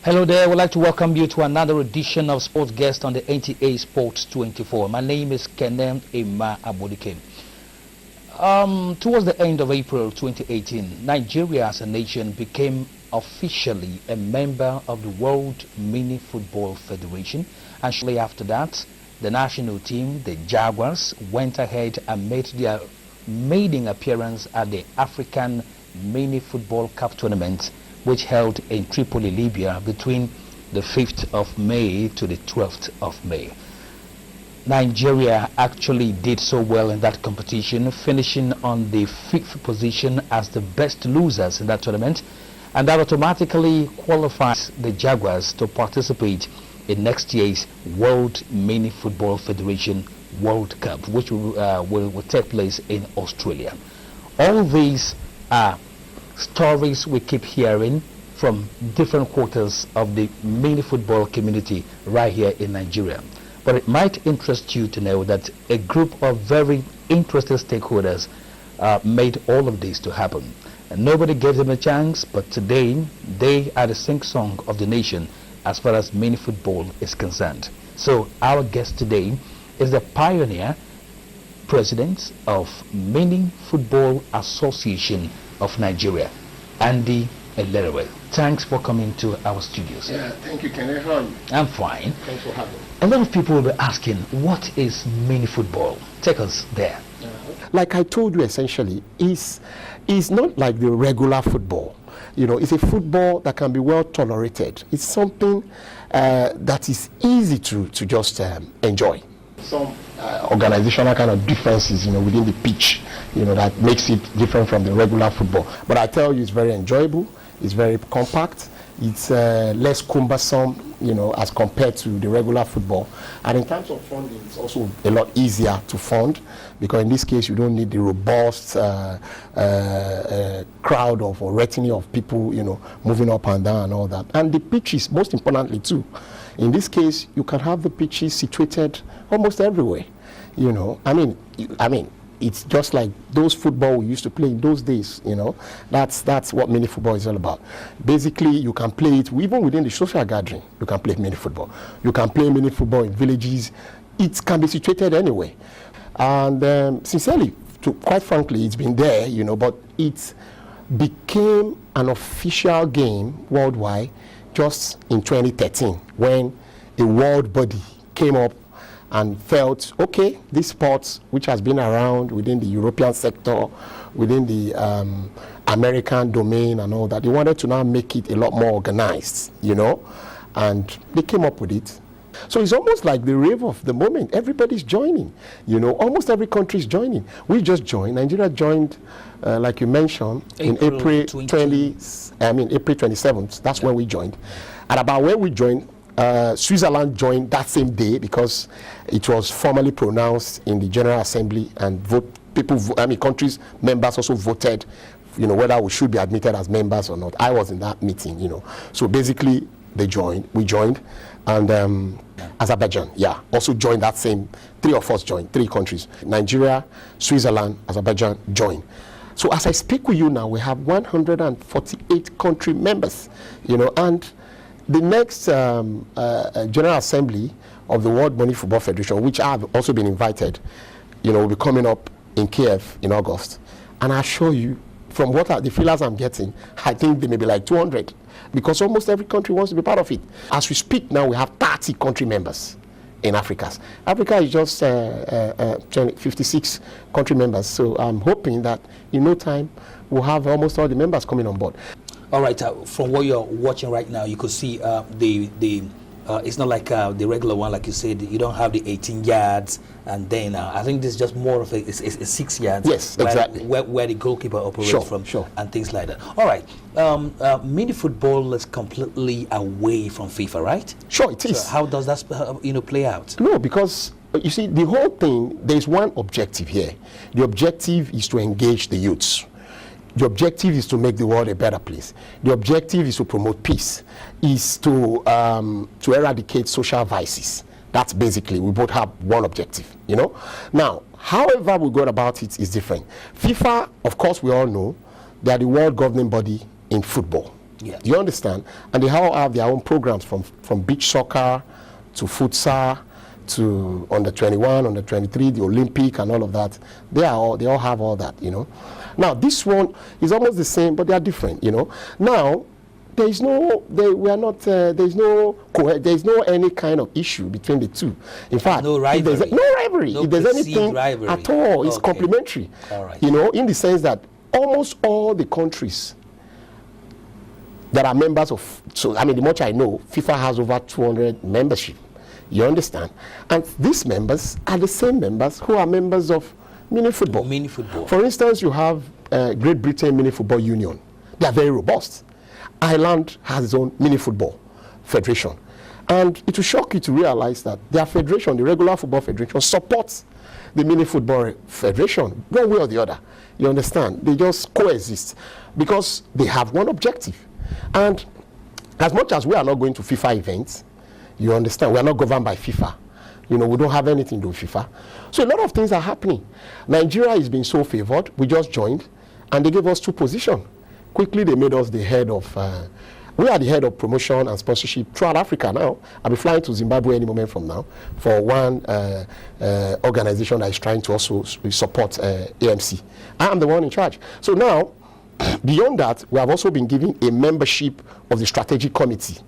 Hello there, I would like to welcome you to another edition of Sports Guest on the NTA Sports 24. My name is Kenem M.A.N. Towards the end of April 2018, Nigeria as a nation became officially a member of the World Mini Football Federation, and shortly after that, the national team, the Jaguars, went ahead and made their maiden appearance at the African Mini Football Cup tournament, which held in Tripoli, Libya between the 5th of May to the 12th of May. Nigeria actually did so well in that competition, finishing on the 5th position as the best losers in that tournament, and that automatically qualifies the Jaguars to participate in next year's World Mini Football Federation World Cup, which will take place in Australia. All these are stories we keep hearing from different quarters of the mini football community right here in Nigeria. But it might interest you to know that a group of very interested stakeholders made all of this to happen. And nobody gave them a chance, but today they are the sing song of the nation as far as mini football is concerned. So our guest today is the pioneer president of Mini Football Association of Nigeria, Andy Elerewe. Thanks for coming to our studios. Yeah, thank you, Kenneth. How are you? I'm fine. Thanks for having me. A lot of people will be asking, what is mini football? Take us there. Like I told you, essentially, is not like the regular football. You know, it's a football that can be well tolerated. It's something that is easy to just enjoy. Some organizational kind of differences, within the pitch, that makes it different from the regular football. But I tell you, it's very enjoyable. It's very compact. It's less cumbersome, as compared to the regular football. And in terms of funding, it's also a lot easier to fund, because in this case, you don't need the robust crowd or retinue of people, moving up and down and all that. And the pitches, most importantly, too. In this case, you can have the pitches situated almost everywhere. I mean, it's just like those football we used to play in those days. That's what mini football is all about. Basically, you can play it even within the social gathering. You can play mini football. You can play mini football in villages. It can be situated anywhere. And sincerely, quite frankly, it's been there. But it became an official game worldwide just in 2013, when a world body came up and felt, okay, this sport, which has been around within the European sector, within the American domain and all that, they wanted to now make it a lot more organized, and they came up with it. So it's almost like the rave of the moment. Everybody's joining, almost every country is joining. We just joined. Nigeria joined, like you mentioned, in April 27th. That's when we joined. And about when we joined, Switzerland joined that same day, because it was formally pronounced in the General Assembly, and countries, members also voted, whether we should be admitted as members or not. I was in that meeting, So basically, we joined, and Azerbaijan, also joined that same. 3 of us joined, 3 countries: Nigeria, Switzerland, Azerbaijan joined. So as I speak with you now, we have 148 country members, and the next General Assembly of the World Mini Football Federation, which I've also been invited, will be coming up in Kiev in August. And I assure you, from what the feelers I'm getting, I think there may be like 200, because almost every country wants to be part of it. As we speak now, we have 30 country members in Africa. Africa is just 56 country members. So I'm hoping that in no time, we'll have almost all the members coming on board. All right, from what you're watching right now, you could see it's not like the regular one, like you said. You don't have the 18 yards, and then I think this is just more of a 6 yards. Yes, exactly. Where the goalkeeper operates from, and things like that. All right, mini football is completely away from FIFA, right? Sure, it is. So how does that play out? No, because you see, the whole thing, there's one objective here. The objective is to engage the youths. The objective is to make the world a better place. The objective is to promote peace, is to eradicate social vices. That's basically, we both have one objective, Now, however we go about it is different. FIFA, of course, we all know, they are the world governing body in football. Yeah. Do you understand? And they all have their own programs from beach soccer to futsal to under 21, under 23, the Olympic and all of that. They all have all that, you know. Now this one is almost the same, but they are different, you know. Now there's no any kind of issue between the two. In fact, no rivalry. No rivalry. No if there's anything rivalry at all, it's complementary. All right. You know, in the sense that almost all the countries that are members of, so I mean, the much I know, FIFA has over 200 membership. You understand? And these members are the same members who are members of mini football. Mini football. For instance, you have Great Britain Mini Football Union. They are very robust. Ireland has its own mini football federation. And it will shock you to realize that their federation, the regular football federation, supports the mini football federation one way or the other. You understand? They just coexist because they have one objective. And as much as we are not going to FIFA events, you understand, we are not governed by FIFA. You know, we don't have anything to do with FIFA. So a lot of things are happening. Nigeria is being so favored. We just joined, and they gave us 2 positions. Quickly, they made us the head of, we are the head of promotion and sponsorship throughout Africa now. I'll be flying to Zimbabwe any moment from now for one organization that is trying to also support AMC. I am the one in charge. So now, beyond that, we have also been given a membership of the strategic committee.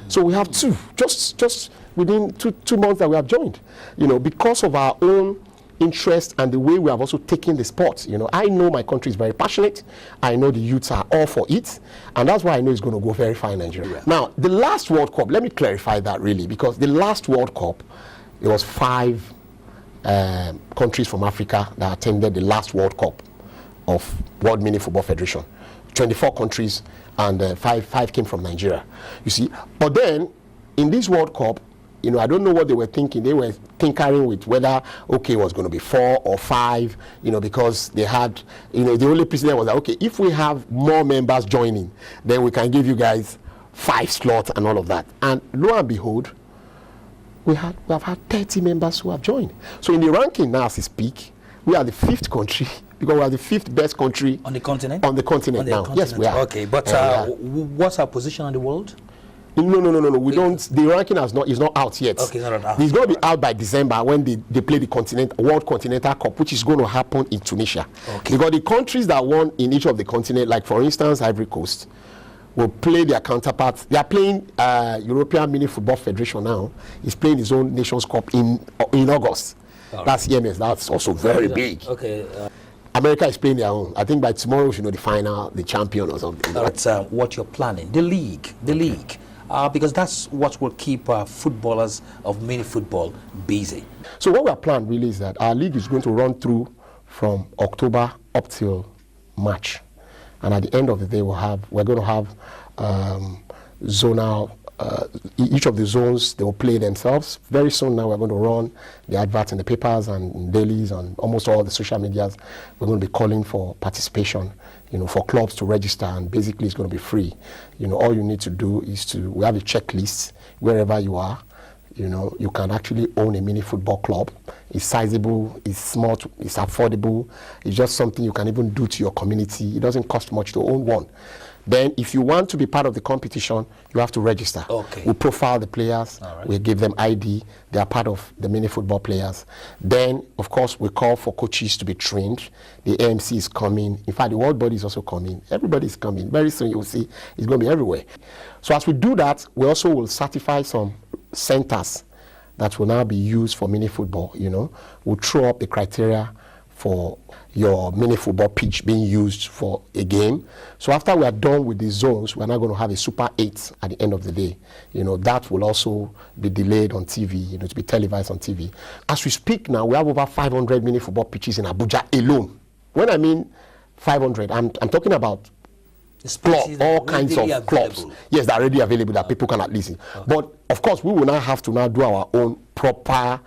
So we have 2, just within two months that we have joined, you know, because of our own interest and the way we have also taken the sport. You know, I know my country is very passionate. I know the youths are all for it, and that's why I know it's going to go very far in Nigeria. Yeah. Now, the last World Cup, let me clarify that really, because the last World Cup, it was 5 countries from Africa that attended the last World Cup of World Mini Football Federation. 24 countries, and 5 came from Nigeria. You see, but then in this World Cup, you know, I don't know what they were thinking. They were tinkering with whether, okay, it was going to be 4 or 5, you know, because they had, you know, the only precedent was that, okay, if we have more members joining, then we can give you guys 5 slots and all of that. And lo and behold, we have had 30 members who have joined. So in the ranking now, as we speak, we are the 5th country, because we are the 5th best country on the continent. On the continent now. Yes, we are. Okay, but what's our position in the world? No. We don't. The ranking is not out yet. Okay, it's not out. It's going to be out by December when they play the World Continental Cup, which is going to happen in Tunisia. Okay. Because the countries that won in each of the continent, like for instance Ivory Coast, will play their counterparts. They are playing European Mini Football Federation now. Is playing his own Nations Cup in August. Right. That's EMS. That's also very big. Okay. America is playing their own. I think by tomorrow we should know the final, the champion or something. That's what you're planning. The league. Because that's what will keep footballers of mini football busy. So what we are planning really is that our league is going to run through from October up till March, and at the end of the day we're going to have zonal. Each of the zones, they will play themselves. Very soon now we're going to run the adverts in the papers and in dailies and almost all the social medias. We're going to be calling for participation, you know, for clubs to register, and basically it's going to be free. You know, all you need to do is we have a checklist wherever you are. You know, you can actually own a mini football club. It's sizable, it's smart, it's affordable. It's just something you can even do to your community. It doesn't cost much to own one. Then if you want to be part of the competition, you have to register. Okay. We profile the players, right. We give them ID, they are part of the mini football players. Then, of course, we call for coaches to be trained. The AMC is coming. In fact, the world body is also coming. Everybody is coming. Very soon you'll see it's going to be everywhere. So as we do that, we also will certify some centers that will now be used for mini football. You know, we'll throw up the criteria for your mini football pitch being used for a game. So after we are done with the zones, we're now going to have a Super 8 at the end of the day. You know, that will also be delayed on TV, you know, to be televised on TV. As we speak now, we have over 500 mini football pitches in Abuja alone. When I mean 500, I'm talking about all kinds of clubs. Yes, they're already available that people can at least see. Okay. But of course, we will now have to now do our own proper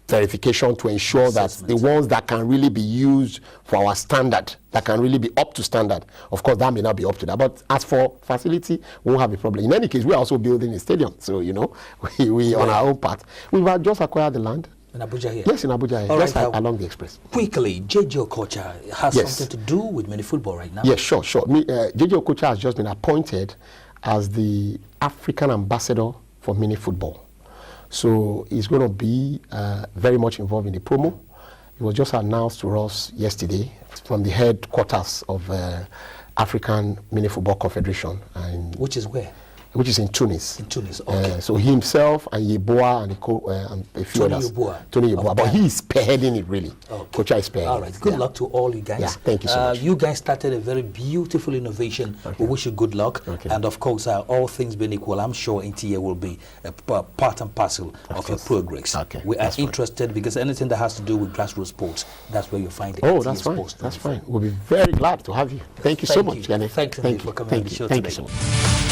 verification to ensure that the ones that can really be used for our standard, that can really be up to standard, of course that may not be up to that, but as for facility, we won't have a problem. In any case, we're also building a stadium, so you know, we on our own part. We've just acquired the land. In Abuja here? Yes, in Abuja here, just along the express. Quickly, JJ Okocha has something to do with mini football right now? Yes, sure. JJ Okocha has just been appointed as the African ambassador for mini football. So he's going to be very much involved in the promo. It was just announced to us yesterday from the headquarters of African Mini Football Confederation. And which is where? Which is in Tunis. In Tunis, okay. So he himself and Yeboah and a few others. Tony Yeboah. But he is spearheading it really. Okay. Coach is spearheading. All right. Good luck to all you guys. Yeah, thank you so much. You guys started a very beautiful innovation. Okay. We wish you good luck. Okay. And of course, all things being equal, I'm sure NTA will be a part and parcel of your progress. Okay. We are interested because anything that has to do with grassroots sports, that's where you find it. Oh, that's fine. That's fine. We'll be very glad to have you. Thank you so much, Gani. Thank you for coming on the show today. Thank you so much.